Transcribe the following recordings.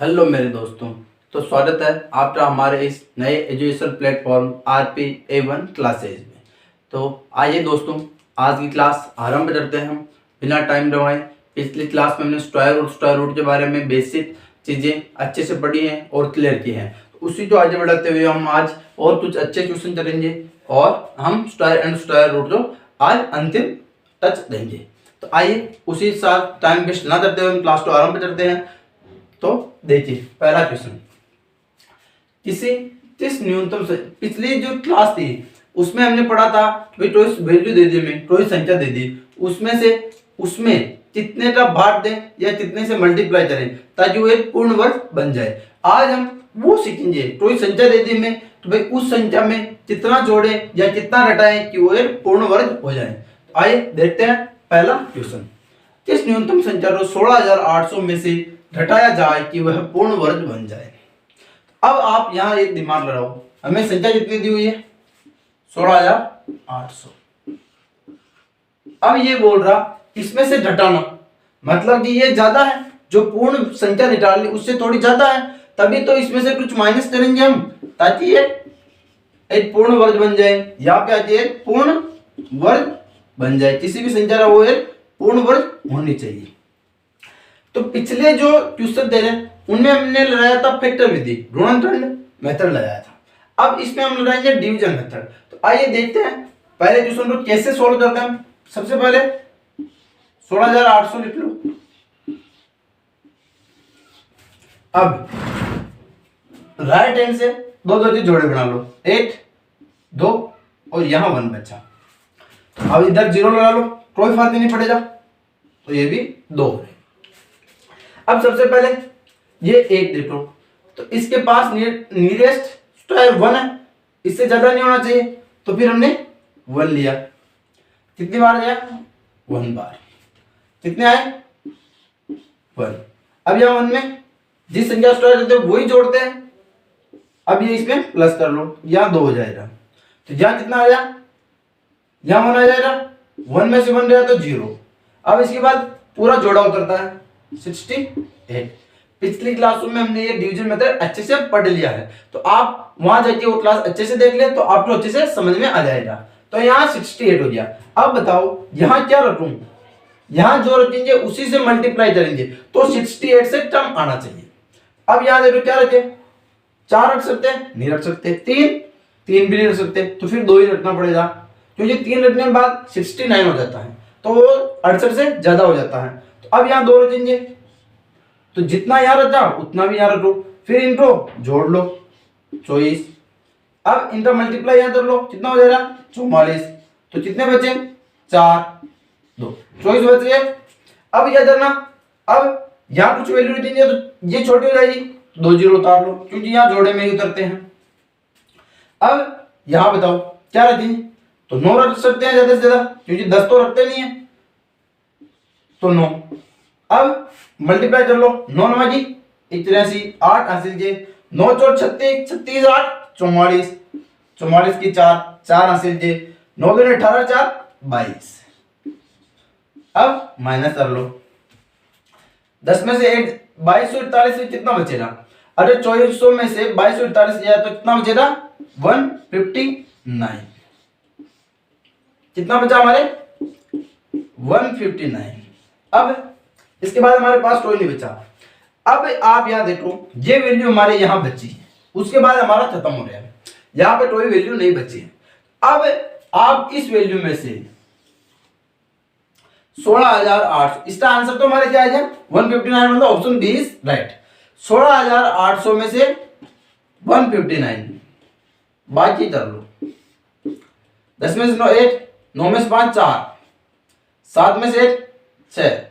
Hello मेरे दोस्तों। तो स्वागत है आपका हमारे इस नए एजुकेशन प्लेटफॉर्म RPA1 क्लासेज में। तो आइए दोस्तों, आज की क्लास आरंभ करते हैं हम बिना टाइम गंवाए। पिछली क्लास में हमने स्क्वायर रूट के बारे में बेसिक चीज़ें अच्छे से पढ़ी हैं और क्लियर की हैं। तो उसी को आगे बढ़ाते हुए हम आज और कुछ अच्छे क्वेश्चन करेंगे और हम स्क्वायर रूट को आज अंतिम टच देंगे। तो आइए उसी साथ टाइम वेस्ट ना करते हुए हम क्लास को आरंभ करते हैं। तो देखिए पहला क्वेश्चन, किस न्यूनतम से पिछली जो क्लास थी उसमें हमने पढ़ा था भाई टॉइस वैल्यू दे दी, हमें टॉइस संख्या दे दी, उसमें कितने का भाग दें या कितने से मल्टीप्लाई करें ताकि वो एक पूर्ण वर्ग बन जाए। आज हम वो सीखेंगे। टॉइस संख्या दे दी हमें तो भाई उस संख्या में कितना जोड़ें या कितना घटाएं कि वो एक पूर्ण वर्ग हो जाए। तो आइए देखते हैं पहला क्वेश्चन, किस न्यूनतम संख्या को 16,800 में से घटाया जाए कि वह पूर्ण वर्ग बन जाए। अब आप यहां एक दिमाग लगाओ, हमें संख्या कितनी दी हुई है 16,800। अब ये बोल रहा इसमें से घटाना, मतलब कि ये ज्यादा है, जो पूर्ण संख्या निकालनी उससे थोड़ी ज्यादा है, तभी तो इसमें से कुछ माइनस करेंगे हम ताकि ये एक पूर्ण वर्ग बन जाए। यहाँ पे आके एक पूर्ण वर्ग बन जाए, किसी भी संख्या का वो एक पूर्ण वर्ग होनी चाहिए। तो पिछले जो क्वेश्चन दे रहे उनमें हमने लगाया था फैक्टर विधि, गुणनखंड मेथड लगाया था। अब इसमें हम लगाएंगे डिवीजन मेथड। तो आइए देखते हैं पहले क्वेश्चन को कैसे सोल्व करते हैं। सबसे पहले 16,800 लिख लो। अब राइट हैंड से दो दो के जोड़े बना लो, 8 2 और यहां 1 बचा। अब इधर 0 लगा लो, कोई फर्क नहीं पड़ेगा, तो ये भी 2 है। अब सबसे पहले ये 8 देखो, तो इसके पास नियरेस्ट स्क्वायर 1 है, इससे ज्यादा नहीं होना चाहिए, तो फिर हमने 1 लिया। कितनी बार लिया 1 बार, कितने आए 1। अब यहाँ 1 में जिस संख्या स्क्वायर देते हैं वही जोड़ते हैं। अब ये इसमें प्लस कर लो, यहाँ 2 हो जाएगा, तो यहाँ कितना आ जाएगा, यहाँ 1 आ जाएगा, 1 में से 1 गया तो 0। अब इसके बाद पूरा जोड़ा उतरता है 68। पिछली क्लासों में हमने ये डिवीजन मेथड अच्छे से पढ़ लिया है, तो आप वहां जाके वो क्लास अच्छे से देख ले तो आपको अच्छे से समझ में आ जाएगा। तो यहाँ 68 हो गया। अब बताओ यहाँ क्या रखूं, यहाँ जो रखेंगे उसी से मल्टीप्लाई करेंगे, तो 68 से कम आना चाहिए। अब यहाँ देखो क्या रखे, 4 रख सकते हैं, नहीं रख सकते, 3 भी नहीं रख सकते, तो फिर 2 ही रखना पड़ेगा, क्योंकि 3 रखने के बाद 69 हो जाता है, तो 68 से ज्यादा हो जाता है। तो अब यहाँ 2 रखेंगे, तो जितना यहाँ रखा उतना भी यहाँ रखो, फिर इनको जोड़ लो 24। अब इनका मल्टीप्लाई यहाँ कर लो, कितना हो जाएगा 44। तो कितने बचे 4 2 24 बच गए। अब क्या करना, अब यहाँ कुछ वैल्यू देंगे तो ये छोटी हो जाएगी, 2 0 उतार लो, क्योंकि यहाँ जोड़े में ही उतरते हैं। अब यहाँ बताओ क्या रखेंगे, तो 9 रख सकते हैं ज्यादा से ज्यादा, क्योंकि 10 तो रखते नहीं है, तो 9। अब मल्टीप्लाई कर लो, 9 9 की 83, 8 हासिल के, 9 4 36, 36 8 44, 44 की 4 4 हासिल के, 9 2 18 4 22। अब माइनस कर लो, 10 में से 8 2248 से कितना बचेगा, अरे 2400 में से 2248 गया तो कितना बचेगा 159। कितना बचा हमारे 159। अब इसके बाद हमारे पास कोई नहीं बचा। अब आप यहां देखो ये वैल्यू हमारे यहां बची है, उसके बाद हमारा खत्म हो गया, यहां पे कोई वैल्यू नहीं बची है। अब आप इस वैल्यू में से 16,800, इसका आंसर तो हमारे क्या आ जाए 159, मतलब ऑप्शन बी इज राइट। 16,800 में से 159 बाकी कर लो, 10 में से 9 8, 9 में से 5 4, 7 में से 1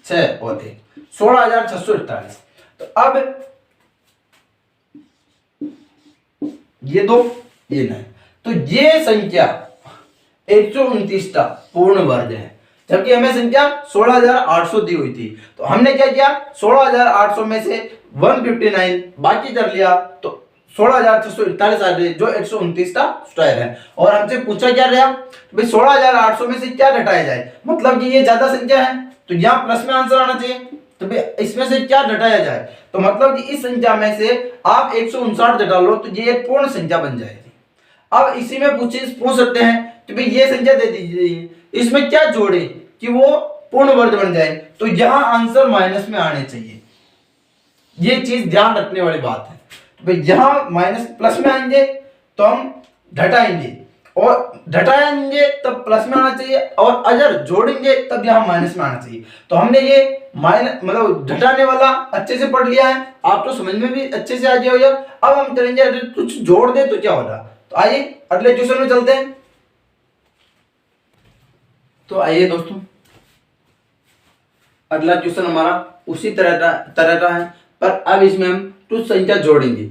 6 और 1 16,648। तो अब ये 2 ये नहीं, तो ये संख्या 129 का पूर्ण वर्ग है, जबकि हमें संख्या 16,800 दी हुई थी। तो हमने क्या किया 16,800 में से 159 बाकी कर लिया, तो 16,648 आ गए, जो 129 का स्क्वायर है। और हमसे पूछा क्या गया भाई 16,800 में से क्या घटाया जाए, मतलब कि ये ज्यादा संख्या है, तो यहाँ प्लस में आंसर आना चाहिए। तो भाई इसमें से क्या घटाया जाए, तो मतलब कि इस संख्या में से आप 159 घटा लो तो ये एक पूर्ण संख्या बन जाएगी। अब इसी में पूछ सकते हैं कि भाई ये संख्या दे दीजिए, इसमें क्या जोड़े कि वो पूर्ण वर्ग बन जाए, तो यहां आंसर माइनस में आने चाहिए। ये चीज ध्यान रखने वाली बात है। तो भाई यहां माइनस प्लस में आएंगे तो हम घटाएंगे, और घटाएंगे तब प्लस में आना चाहिए, और अगर जोड़ेंगे तब यहां माइनस में आना चाहिए। तो हमने ये माइनस मतलब घटाने वाला अच्छे से पढ़ लिया है, आप तो समझ में भी अच्छे से आ गया होगा। अब हम करेंगे अगर कुछ जोड़ दे तो क्या होगा। तो आइए अगले क्वेश्चन में चलते हैं। तो आइए दोस्तों, अगला क्वेश्चन हमारा उसी तरह का है, पर अब इसमें हम कुछ संख्या जोड़ेंगे।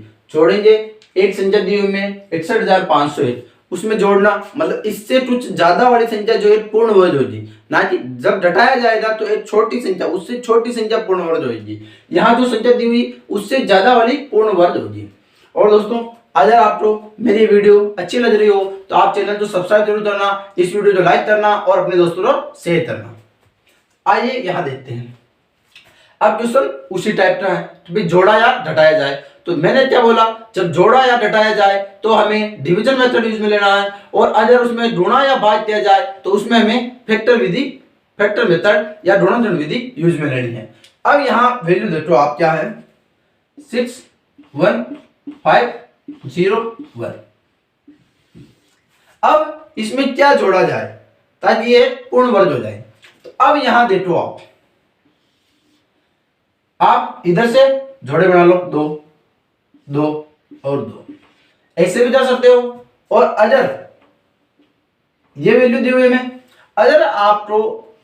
एक संख्या दी हुई में 61,501, उसमें जोड़ना मतलब इससे कुछ ज्यादा वाली संख्या जो है पूर्ण वर्ग होगी, ना कि जब घटाया जाएगा तो एक छोटी संख्या उससे छोटी संख्या पूर्ण वर्ग होगी। यहाँ जो संख्या दी हुई उससे ज्यादा वाली पूर्ण वर्ग होगी। और दोस्तों अगर आपको मेरी वीडियो अच्छी लग रही हो तो आप चैनल को सब्सक्राइब जरूर करना, इस वीडियो को लाइक करना और अपने दोस्तों को शेयर करना। आइए यहाँ देखते हैं। अब क्वेश्चन उसी टाइप का है, तो भाई जोड़ा या घटाया जाए। तो मैंने क्या बोला, जब जोड़ा या घटाया जाए तो हमें डिवीजन मेथड यूज में लेना है, और अगर उसमें गुणा या भाग किया जाए तो उसमें हमें फैक्टर मेथड या गुणनखंड विधि यूज में लेनी है। अब यहाँ वैल्यू देखो आप क्या है, 61501। अब इसमें क्या जोड़ा जाए ताकि ये पूर्ण वर्ग हो जाए। तो अब यहां देखो आप इधर से जोड़े बना लो, 2 2 और 2, ऐसे भी कर सकते हो। और अगर ये वैल्यू दी हुई में अगर आपको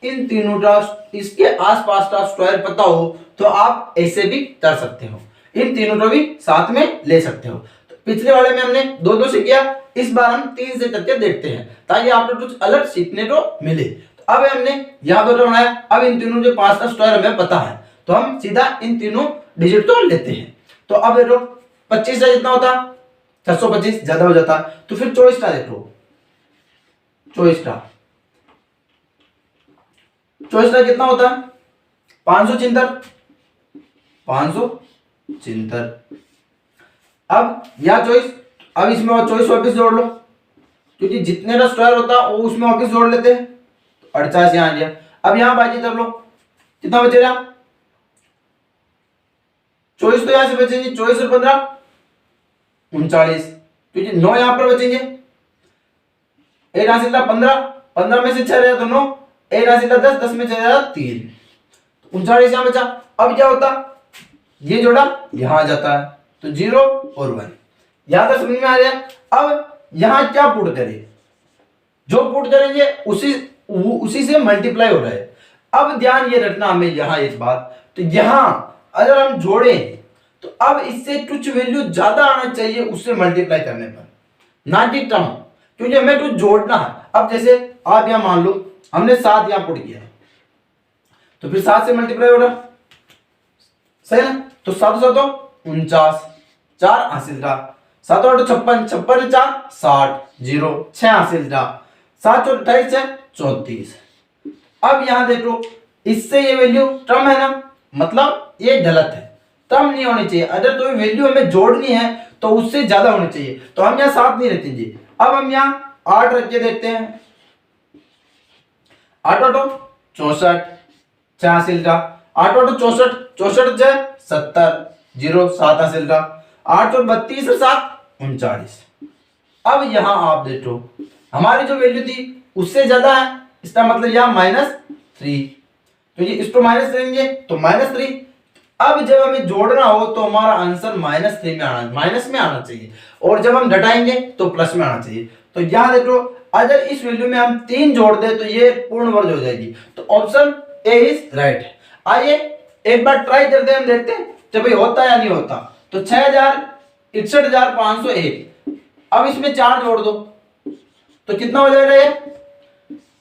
इन तीनों का इसके आसपास का स्क्वायर पता हो तो आप ऐसे भी कर सकते हो, इन तीनों को भी साथ में ले सकते हो। तो पिछले वाले में हमने 2 से किया, इस बार हम 3 से करके देखते हैं ताकि आपको कुछ अलग सीखने को मिले। तो अब हमने यहां 2 बनाया, अब इन तीनों के पास का स्क्वायर हमें पता है तो हम सीधा इन तीनों डिजिट को लेते हैं। तो अब देखो 25 का कितना होता, 625 ज्यादा हो जाता, तो फिर 24 का देखो, 24 का कितना होता है, 575। अब यह 24, अब इसमें और 24 वापिस जोड़ लो, क्योंकि जितने का स्क्वायर होता है वो उसमें वापिस जोड़ लेते हैं। तो 48 यहां आ गया। अब यहां बाकी कर लो, कितना बचेगा, 24 तो यहां से बचेंगे, 24 और 15 39, क्योंकि 9 यहां पर बचेंगे। एक हासिल था 15 में से 6 रहा तो 9, एक हासिल था 10 में 6 रहा 3, 39 यहां बचा। अब क्या होता, ये जोड़ा यहां आ जाता है, तो 0 और 1 यहां तक समझ में आ गया। अब यहां क्या पुट करें, जो पुट करेंगे उसी से मल्टीप्लाई हो रहा है। अब ध्यान ये रखना हमें यहां एक बात, तो यहां अगर हम जोड़ें तो अब इससे कुछ वैल्यू ज्यादा आना चाहिए उससे मल्टीप्लाई करने पर, ना कि कम, क्योंकि हमें कुछ जोड़ना है। अब जैसे आप यहां मान लो हमने 7 यहां पुट किया तो फिर 7 से मल्टीप्लाई हो रहा, सही है। तो 7 7 49, 4 हासिल था, 7 8 56, 56 4 60, 0 6 हासिल था, 7 और 28 है 34। अब यहां देखो इससे ये वैल्यू कम है ना, मतलब ये गलत है, कम नहीं होनी चाहिए। अगर कोई वैल्यू हमें जोड़नी है तो उससे ज्यादा होनी चाहिए, तो हम यहां 7 नहीं रखेंगे। अब हम यहां 8 रख के देखते हैं, 8 8 64, 6 हासिल का, 8 8 64, 64 70, 0 7 हासिल का, 8 और 32 और 7 39। अब यहां आप देखो हमारी जो वैल्यू थी उससे ज्यादा है, इसका मतलब यहां -3, तो ये इसको माइनस करेंगे तो -3। अब जब हमें जोड़ना हो तो हमारा आंसर माइनस में आना चाहिए, और जब हम घटाएंगे तो प्लस में आना चाहिए। तो यहां देखो अगर इस वैल्यू में हम 3 जोड़ दें तो ये पूर्ण वर्ग हो जाएगी, तो ऑप्शन ए इज राइट। आइए एक बार ट्राई करते हैं, हम देखते हैं कि भाई होता है या नहीं होता। तो 61,501, अब इसमें 4 जोड़ दो तो कितना हो जाएगा, ये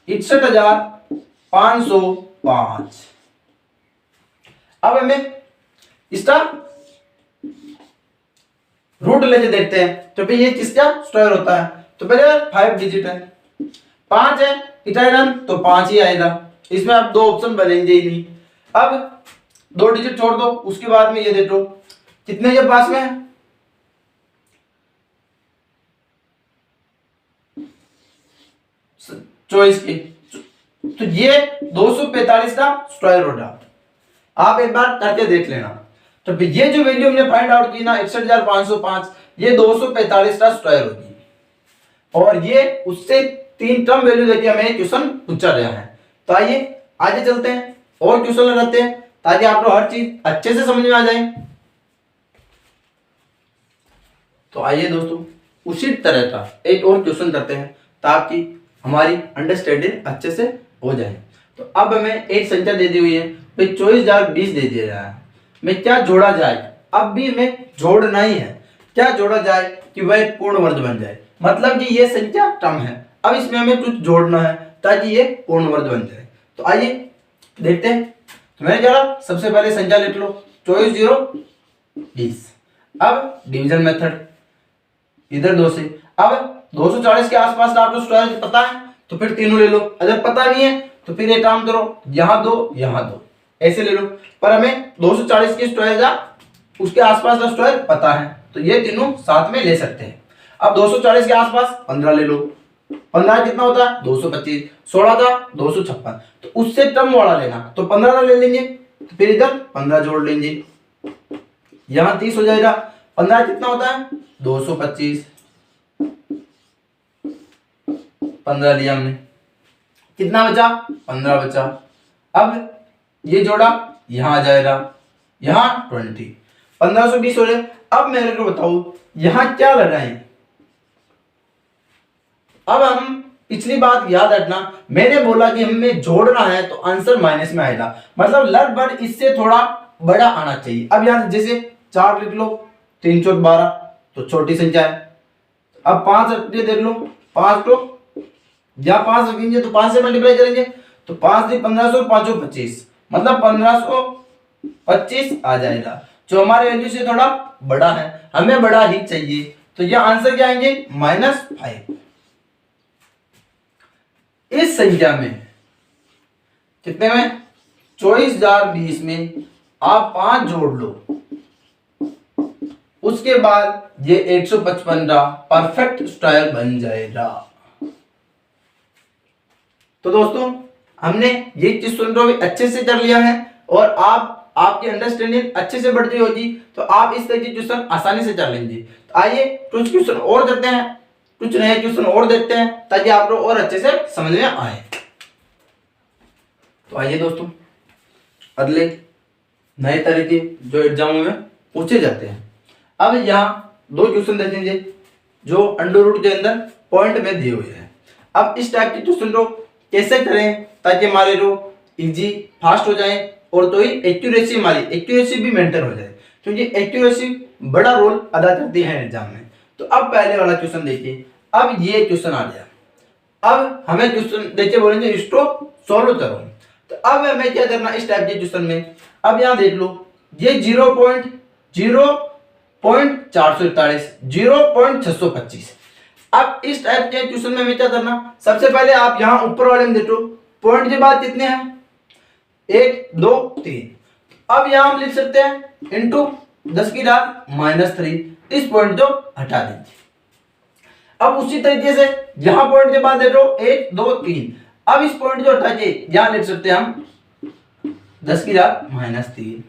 61,505। अब हमें इसका रूट लेके देखते हैं, तो भाई ये किसका स्क्वायर होता है, तो पहले 5 डिजिट है, 5 है इटालियन तो 5 ही आएगा, इसमें अब 2 ऑप्शन बनेंगे ही नहीं। अब 2 डिजिट छोड़ दो, उसके बाद में ये देख लो कितने ये पास में है, चॉइस की। तो ये 245 का स्क्वायर रूट है। आप एक बार करके देख लेना। तो ये जो वैल्यू हमने फाइंड आउट की ना 61,505, ये 245 का स्क्वायर होगी। और ये उससे 3 टर्म वैल्यू देके हमें क्वेश्चन पूछा गया है। तो आइए आगे चलते हैं और क्वेश्चन लगाते हैं ताकि आप लोग हर चीज अच्छे से समझ में आ जाए। तो आइए दोस्तों उसी तरह का एक और क्वेश्चन करते हैं ताकि हमारी अंडरस्टैंडिंग अच्छे से हो जाए। तो अब हमें एक संख्या दे दी हुई है भाई 24,020 दे दिया रहा है, मैं क्या जोड़ा जाए, अब भी हमें जोड़ना ही है, क्या जोड़ा जाए कि वह पूर्ण वर्ग बन जाए। मतलब कि ये संख्या टर्म है, अब इसमें हमें कुछ जोड़ना है ताकि ये पूर्ण वर्ग बन जाए। तो आइए देखते हैं। तो मैंने क्या कहा, सबसे पहले संख्या लिख लो 24,020। अब डिवीजन मेथड इधर 2 से, अब 240 के आसपास का आपको स्क्वायर पता है तो फिर तीनों ले लो, अगर पता नहीं है तो फिर एक काम करो, यहाँ 2 यहाँ 2 ऐसे ले लो। पर हमें 240 के स्क्वायर या उसके आसपास का स्क्वायर पता है तो ये तीनों साथ में ले सकते हैं। अब 240 के आसपास 15 ले लो, 15 कितना होता है 225, 16 का 256, तो उससे टर्म वाला लेना तो 15 ले लेंगे, तो फिर इधर 15 जोड़ लेंगे, यहाँ 30 हो जाएगा। 15 कितना होता है 225, 15 लिया हमने, कितना बचा 15 बचा। अब ये जोड़ा यहाँ आ जाएगा, यहाँ 20, 1520 हो रहे। अब मेरे को बताओ यहाँ क्या लगाएं। अब हम पिछली बात याद रखना, मैंने बोला कि हमें जोड़ना है तो आंसर माइनस में आएगा, मतलब लगभग इससे थोड़ा बड़ा आना चाहिए। अब यहाँ जैसे 4 लिख लो, 3 चौक 12 तो छोटी संख्या है। अब 5 देख लो, 5 तो या 5 रखेंगे तो 5 से मल्टीप्लाई करेंगे तो 5 से 1500, 5 25, मतलब 1525 आ जाएगा, जो हमारे वैल्यू से थोड़ा बड़ा है, हमें बड़ा ही चाहिए। तो यह आंसर क्या आएंगे -5। इस संख्या में कितने में 24,020 में आप 5 जोड़ लो, उसके बाद ये 155 का परफेक्ट स्क्वायर बन जाएगा। तो दोस्तों हमने ये चीज सुन रहे अच्छे से कर लिया है और आपकी अंडरस्टैंडिंग अच्छे से बढ़ती होगी तो आप इस तरह के क्वेश्चन आसानी से कर लेंगे। तो आइए कुछ क्वेश्चन और करते हैं, कुछ नए क्वेश्चन और देखते हैं ताकि आप लोग और अच्छे से समझ में आए। तो आइए दोस्तों अगले नए तरीके जो एग्जामों में पूछे जाते हैं। अब यहाँ 2 क्वेश्चन देखेंगे जो अंडर रूट के अंदर पॉइंट में दिए हुए हैं। अब इस टाइप के क्वेश्चन को कैसे करें ताकि हमारे जो इजी फास्ट हो जाए और तो ही एक्यूरेसी भी मेंटेन हो जाए, क्योंकि एक्यूरेसी बड़ा रोल अदा करती है एग्जाम में। तो अब पहले वाला क्वेश्चन देखिए। अब ये क्वेश्चन आ गया, अब हमें क्वेश्चन देखिए बोलेंगे इसको सॉल्व करो। तो अब हमें क्या करना इस टाइप के क्वेश्चन में, अब यहाँ देख लो ये 0.441, 0.625। अब इस टाइप के क्वेश्चन में हमें क्या करना, सबसे पहले आप यहाँ ऊपर वाले में देखो पॉइंट के बाद कितने हैं 1 2 3। अब यहाँ हम लिख सकते हैं इंटू 10 की घात -3, इस पॉइंट को हटा देंगे। अब उसी तरीके से यहाँ पॉइंट के बाद देखो 1 2 3, अब इस पॉइंट को हटा के यहाँ लिख सकते हैं हम 10 की घात -3।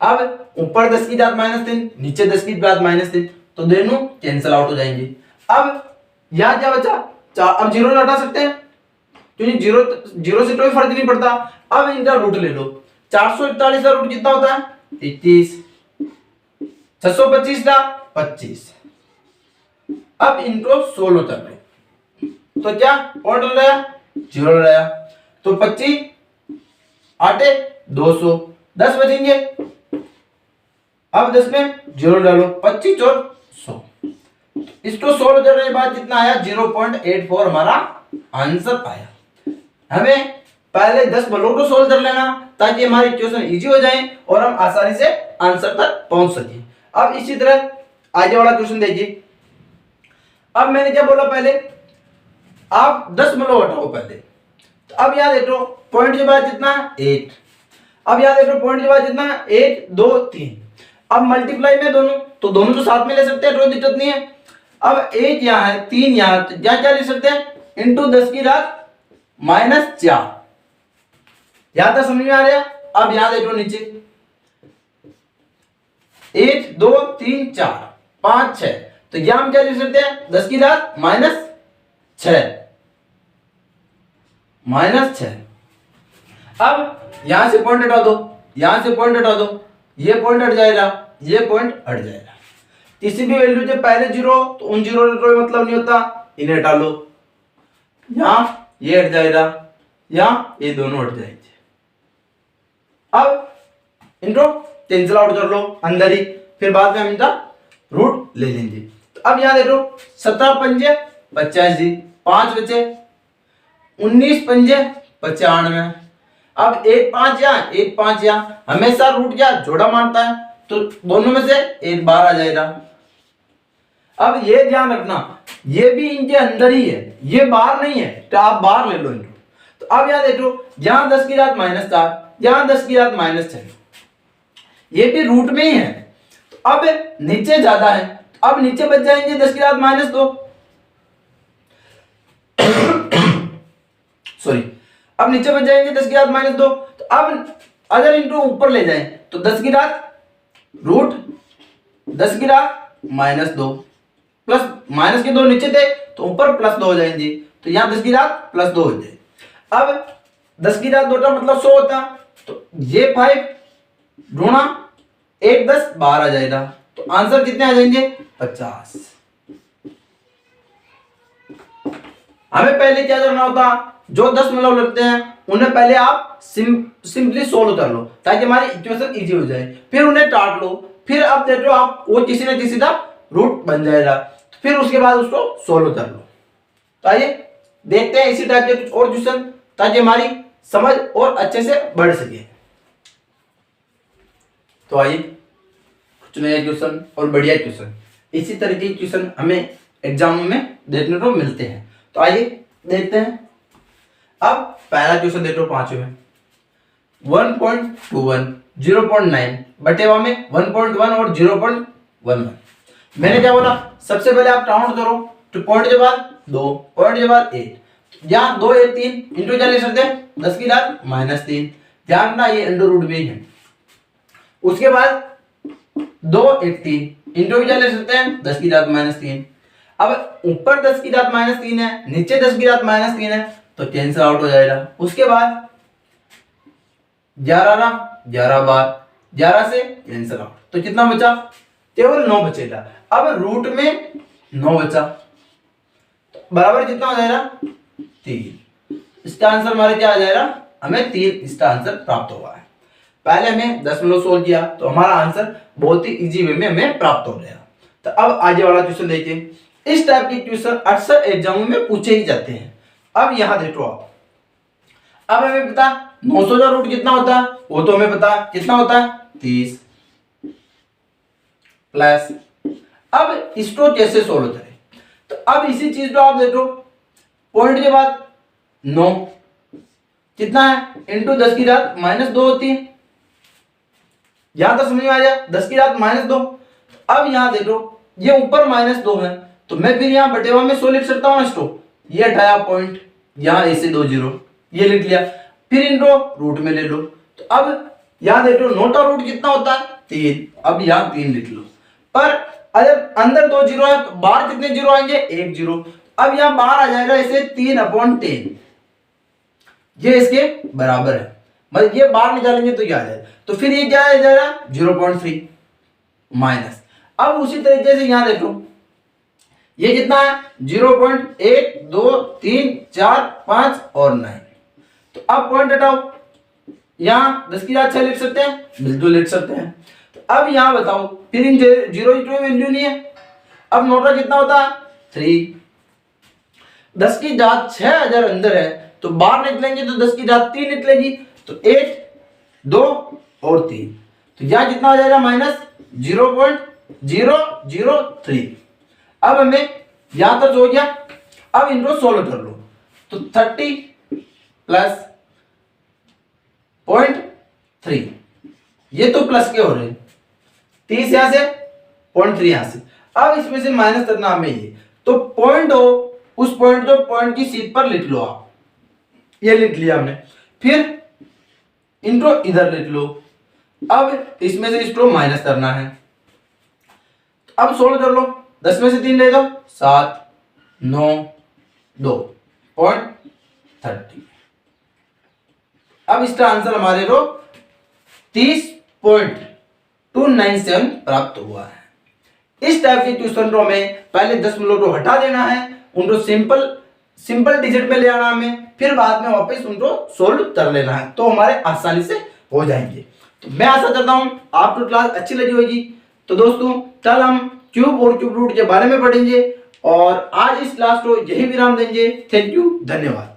अब ऊपर 10 की घात -3, नीचे 10 की घात -3, तो दोनों कैंसिल आउट हो जाएंगे। अब यहाँ क्या बचा 4, अब 0 हटा सकते हैं क्योंकि 0 से कोई फर्क नहीं पड़ता। अब इनका रूट ले लो, 441 का रूट कितना होता है 21, 625 का 25। अब इनको 16 कर लो तो क्या पॉइंट हो रहा 0 रहा, तो 25 8 200, 10 बचेंगे। अब 10 में 0 डालो, 25 और 100, इसको 16 करने के बाद कितना आया 0.84 हमारा आंसर आया। हमें पहले 10 बलों को सोल्व कर लेना ताकि हमारी क्वेश्चन इजी हो जाए और हम आसानी से आंसर तक पहुंच सके। अब इसी तरह आगे वाला क्वेश्चन देखिए। अब मैंने क्या बोला, पहले आप 10 बलों हटाओ पहले, तो अब याद देखो पॉइंट के बाद कितना 8। अब याद रखो पॉइंट के बाद जितना है 1 2 3, अब मल्टीप्लाई में दोनों, तो दोनों तो साथ में ले सकते हैं, कोई दिक्कत नहीं है। अब 1 यहाँ है 3 यहाँ, तो क्या क्या ले सकते हैं, इंटू 10 की घात -4। यहां तक समझ में आ रहा। अब यहां देखो नीचे 1 2 3 4 5 6, तो यहां हम क्या लिख सकते हैं, 10 की घात -6। अब यहां से पॉइंट हटा दो, यहां से पॉइंट हटा दो, ये पॉइंट हट जाएगा, ये पॉइंट हट जाएगा। किसी भी वैल्यू जब पहले जीरो तो उन जीरो का कोई मतलब नहीं होता, इन्हें हटा लो, यहां ये हट जाएगा, यहां ये दोनों हट जाएंगे। अब इनको कैंसिल आउट कर लो अंदर ही, फिर बाद में हम इनका रूट ले लेंगे। तो अब यहां देखो 17 पंजे 85, 5 बचे 19 पंजे 95। अब 1 5 यहाँ 1 5 यहाँ, हमेशा रूट क्या जोड़ा मानता है, तो दोनों में से एक बार आ जाएगा। अब ये ध्यान रखना, ये भी इनके अंदर ही है, ये बाहर नहीं है, तो आप बाहर ले लो इनको। तो अब यहां देखो, यहां 10 की घात -4, यहां 10 की घात -6, ये भी रूट में ही है। तो अब नीचे ज्यादा है, तो अब नीचे बच जाएंगे 10 की घात -2 सॉरी, अब नीचे बच जाएंगे 10 की घात -2। तो अब अगर इनको ऊपर ले जाएं तो 10 की घात रूट 10 की घात -2 प्लस माइनस के 2 नीचे थे तो ऊपर +2 हो जाएंगे, तो यहां 10 की घात +2 हो जाए। अब 10 की घात 2 का मतलब 100 होता, तो ये 5 गुणा 1 10 12 आ जाएगा, तो आंसर कितने आ जाएंगे 50। हमें पहले क्या करना होता, जो 10 मतलब लगते हैं उन्हें पहले आप सिंपली सोल्व कर लो ताकि हमारी इक्वेशन इजी हो जाए, फिर उन्हें काट लो, फिर अब देखो आप वो किसी न किसी का रूट बन जाएगा, फिर उसके बाद उसको सोल्व कर लो। तो आइए देखते हैं इसी टाइप के कुछ और क्वेश्चन ताकि हमारी समझ और अच्छे से बढ़ सके। तो आइए कुछ नया क्वेश्चन और बढ़िया क्वेश्चन, इसी तरह के क्वेश्चन हमें एग्जाम में देखने को मिलते हैं। तो आइए देखते हैं। अब पहला क्वेश्चन देखो 5 में 1.21 0.9 बटेवा में 1.1 और 0.11। मैंने क्या बोला, सबसे पहले आप काउंट करो, तो पॉइंट के बाद 2, पॉइंट के बाद 1, यहाँ 2 1 3 इंटू क्या ले सकते हैं 10 की घात -3, ध्यान रखना ये अंडर रूट में ही है। उसके बाद 2 1 3 इंटू क्या ले सकते हैं 10 की घात -3। अब ऊपर 10 की घात -3 है, नीचे 10 की घात -3 है, तो कैंसिल आउट हो जाएगा। उसके बाद 11 11 बार 11 से कैंसिल आउट, तो कितना बचा, केवल 9 बचेगा। अब रूट में 9 बचा, बराबर कितना हो जाएगा 3। इसका आंसर हमारे क्या आ जाएगा, हमें 3 इसका आंसर प्राप्त हुआ है। पहले हमें 10 मिनट सोल्व किया तो हमारा आंसर बहुत ही इजी वे में हमें प्राप्त हो गया। तो अब आगे वाला क्वेश्चन देखिए, इस टाइप के क्वेश्चन अक्सर एग्जामों में पूछे ही जाते हैं। अब यहां देखो आप, अब हमें पता 900 का रूट कितना होता है, वो तो हमें पता कितना होता है 30 प्लस। अब इसको कैसे सोल्व करें, तो अब इसी चीज को आप देखो, पॉइंट के बाद 9 कितना है इंटू 10 की घात -2 होती है, यहां तक समझ में आ गया 10 की घात -2। अब यहां देखो ये ऊपर -2 है, तो मैं फिर यहां बटेवा में 100 लिख सकता हूं इसको, ये हटाया पॉइंट, यहां ऐसे 2 0 ये लिख लिया, फिर इनको रूट में ले लो। तो अब यहां देखो 9 का रूट कितना होता है 3, अब यहां 3 लिख लो, पर अगर अंदर 2 जीरो है तो बाहर कितने जीरो आएंगे 1 जीरो। अब यहां बाहर आ जाएगा इसे 3/10, ये इसके बराबर है, मतलब ये बाहर निकालेंगे तो क्या आ जाएगा, तो फिर ये क्या आ जाएगा 0.3 माइनस। अब उसी तरीके से यहां देखो ये कितना है 0.1 2 3 4 5 और 9, तो अब पॉइंट हटाओ, यहां 10 की घात 6 लिख सकते हैं, बिल्कुल लिख सकते हैं। तो अब यहां बताओ, फिर इन जीरो की कोई वैल्यू नहीं है, अब नोटा कितना होता है 3, 10 की घात 6 अगर अंदर है तो बाहर निकलेंगे तो 10 की घात 3 निकलेगी, तो 1 2 और 3, तो यहां कितना हो जाएगा -0.003। अब हमें यहां तक हो गया, अब इनको सोल्व कर लो, तो 30 प्लस 0.3 0.3, ये तो प्लस के हो रहे हैं, 30 यहां से 0.3 यहां से। अब इसमें से माइनस करना हमें ये, तो पॉइंट हो उस पॉइंट को पॉइंट की सीध पर लिख लो आप, ये लिख लिया हमने। फिर इनको इधर लिख लो। अब इसमें से इसको माइनस करना है, अब सोल्व कर लो। 10 में से 3 रहेगा 7, 9, 2.30। अब इसका आंसर हमारे को 30.297 प्राप्त हुआ है। इस टाइप के क्वेश्चन को हमें पहले दशमलव को हटा देना है, उनको सिंपल डिजिट में ले आना हमें, फिर बाद में वापस उनको सोल्व कर लेना है, तो हमारे आसानी से हो जाएंगे। तो मैं आशा करता हूं आपको क्लास अच्छी लगी होगी। तो दोस्तों कल हम क्यूब और क्यूब रूट के बारे में पढ़ेंगे और आज इस क्लास को यही विराम देंगे। थैंक यू, धन्यवाद।